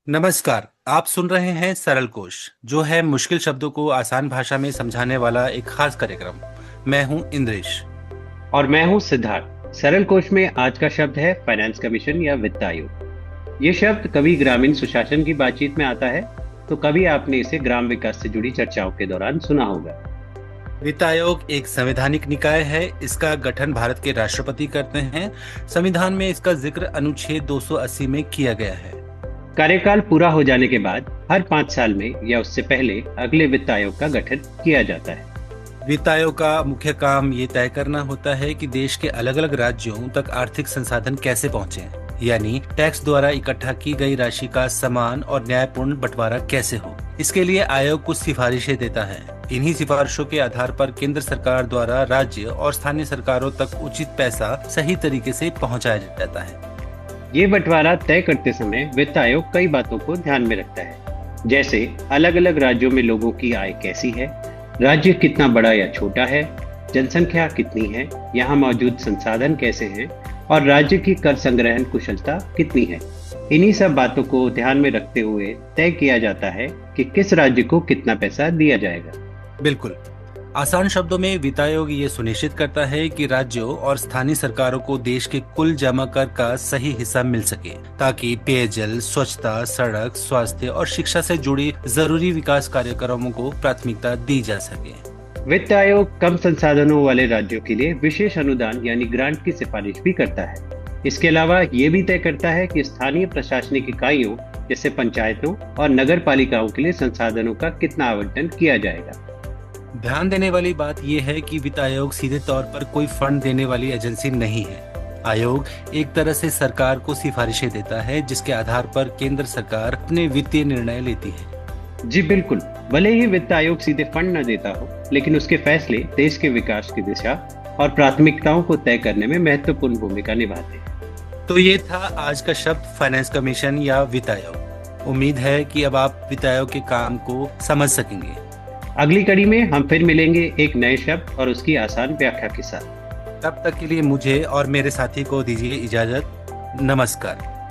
नमस्कार। आप सुन रहे हैं सरल कोश, जो है मुश्किल शब्दों को आसान भाषा में समझाने वाला एक खास कार्यक्रम। मैं हूं इंद्रेश। और मैं हूं सिद्धार्थ। सरल कोश में आज का शब्द है फाइनेंस कमीशन या वित्त आयोग। ये शब्द कभी ग्रामीण सुशासन की बातचीत में आता है, तो कभी आपने इसे ग्राम विकास से जुड़ी चर्चाओं के दौरान सुना होगा। वित्त आयोग एक संवैधानिक निकाय है। इसका गठन भारत के राष्ट्रपति करते हैं। संविधान में इसका जिक्र अनुच्छेद 280 में किया गया है। कार्यकाल पूरा हो जाने के बाद हर 5 साल में या उससे पहले अगले वित्त आयोग का गठन किया जाता है। वित्त आयोग का मुख्य काम ये तय करना होता है कि देश के अलग अलग राज्यों तक आर्थिक संसाधन कैसे पहुंचे, यानी टैक्स द्वारा इकट्ठा की गई राशि का समान और न्यायपूर्ण बंटवारा कैसे हो। इसके लिए आयोग कुछ सिफारिशें देता है। इन्हीं सिफारिशों के आधार पर केंद्र सरकार द्वारा राज्य और स्थानीय सरकारों तक उचित पैसा सही तरीके से पहुंचाया जाता है। ये बंटवारा तय करते समय वित्त आयोग कई बातों को ध्यान में रखता है, जैसे अलग अलग राज्यों में लोगों की आय कैसी है, राज्य कितना बड़ा या छोटा है, जनसंख्या कितनी है, यहाँ मौजूद संसाधन कैसे हैं और राज्य की कर संग्रहण कुशलता कितनी है। इन्हीं सब बातों को ध्यान में रखते हुए तय किया जाता है कि किस राज्य को कितना पैसा दिया जाएगा। बिल्कुल। आसान शब्दों में वित्त आयोग ये सुनिश्चित करता है कि राज्यों और स्थानीय सरकारों को देश के कुल जमा कर का सही हिस्सा मिल सके, ताकि पेयजल, स्वच्छता, सड़क, स्वास्थ्य और शिक्षा से जुड़ी जरूरी विकास कार्यक्रमों को प्राथमिकता दी जा सके। वित्त आयोग कम संसाधनों वाले राज्यों के लिए विशेष अनुदान यानी ग्रांट की सिफारिश भी करता है। इसके अलावा ये भी तय करता है कि स्थानीय प्रशासनिक इकाइयों जैसे पंचायतों और नगर पालिकाओं के लिए संसाधनों का कितना आवंटन किया जाएगा। ध्यान देने वाली बात यह है कि वित्त आयोग सीधे तौर पर कोई फंड देने वाली एजेंसी नहीं है। आयोग एक तरह से सरकार को सिफारिशें देता है, जिसके आधार पर केंद्र सरकार अपने वित्तीय निर्णय लेती है। जी बिल्कुल। भले ही वित्त आयोग सीधे फंड न देता हो, लेकिन उसके फैसले देश के विकास की दिशा और प्राथमिकताओं को तय करने में महत्वपूर्ण भूमिका निभाते हैं। तो ये था आज का शब्द फाइनेंस कमीशन या वित्त आयोग। उम्मीद है कि अब आप वित्त आयोग के काम को समझ सकेंगे। अगली कड़ी में हम फिर मिलेंगे एक नए शब्द और उसकी आसान व्याख्या के साथ। तब तक के लिए मुझे और मेरे साथी को दीजिए इजाजत। नमस्कार।